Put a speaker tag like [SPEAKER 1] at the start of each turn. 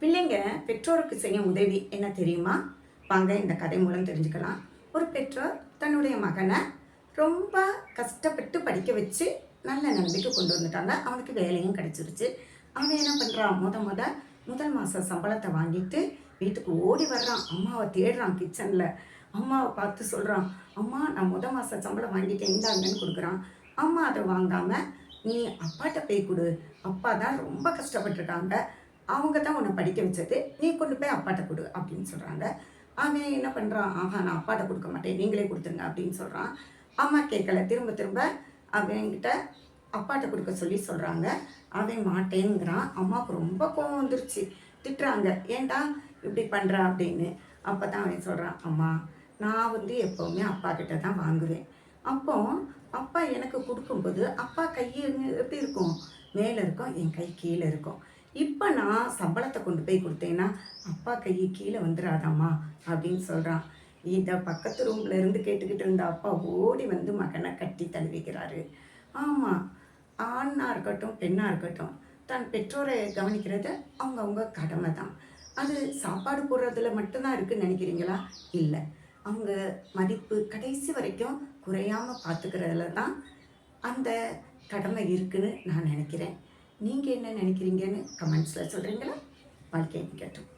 [SPEAKER 1] பிள்ளைங்க பெற்றோருக்கு செய்யும் உதவி என்ன தெரியுமா? வாங்க இந்த கதை மூலம் தெரிஞ்சுக்கலாம். ஒரு பெற்றோர் தன்னுடைய மகனை ரொம்ப கஷ்டப்பட்டு படிக்க வச்சு நல்ல நிலைமைக்கு கொண்டு வந்துட்டாங்க. அவனுக்கு வேலையும் கிடைச்சிருச்சு. அவன் என்ன பண்ணுறான், முதல் மாத சம்பளத்தை வாங்கிட்டு வீட்டுக்கு ஓடி வர்றான். அம்மாவை தேடுறான் கிச்சனில். அம்மாவை பார்த்து சொல்கிறான், அம்மா நான் மாத சம்பளம் வாங்கிட்டேன், இந்தாங்கன்னு கொடுக்குறான். அம்மா அதை வாங்காமல், நீ அப்பாட்ட போய் கொடு, அப்பா தான் ரொம்ப கஷ்டப்பட்டுருக்காங்க, அவங்க தான் உன்னை படிக்க வச்சது, நீ கொண்டு போய் அப்பாட்ட கொடு அப்படின்னு சொல்கிறாங்க. அவன் என்ன பண்ணுறான், ஆஹா நான் அப்பாட்ட கொடுக்க மாட்டேன், நீங்களே கொடுத்துருங்க அப்படின்னு சொல்கிறான். அம்மா கேட்கல. திரும்ப திரும்ப அவன்கிட்ட அப்பாட்ட கொடுக்க சொல்லி சொல்கிறாங்க. அவன் மாட்டேங்கிறான். அம்மாவுக்கு ரொம்ப கோவம் வந்துருச்சு. திட்டுறாங்க, ஏன்டா இப்படி பண்ணுறா அப்படின்னு. அப்போ தான் அவன் சொல்கிறான், அம்மா நான் எப்போவுமே அப்பா கிட்ட தான் வாங்குவேன். அப்போ அப்பா எனக்கு கொடுக்கும்போது அப்பா கை எப்படி இருக்கும், மேலே இருக்கும், என் கை கீழே இருக்கும். இப்போ நான் சம்பளத்தை கொண்டு போய் கொடுத்தேன்னா அப்பா கை கீழே வந்துடாதாம்மா அப்படின்னு சொல்கிறான். இதை பக்கத்து ரூமில் இருந்து கேட்டுக்கிட்டு இருந்த அப்பா ஓடி வந்து மகனை கட்டி தழுவிக்கிறாரு. ஆமாம், ஆணாக இருக்கட்டும் பெண்ணாக இருக்கட்டும், தன் பெற்றோரை கவனிக்கிறது அவங்கவுங்க கடமை தான். அது சாப்பாடு போடுறதுல மட்டும்தான் இருக்குதுன்னு நினைக்கிறீங்களா? இல்லை, அவங்க மதிப்பு கடைசி வரைக்கும் குறையாமல் பார்த்துக்கிறதுல தான் அந்த கடமை இருக்குதுன்னு நான் நினைக்கிறேன். நீங்கள் என்ன நினைக்கிறீங்கன்னு கமெண்ட்ஸில் சொல்கிறீங்களா? வாழ்க்கையை கேட்டோம்.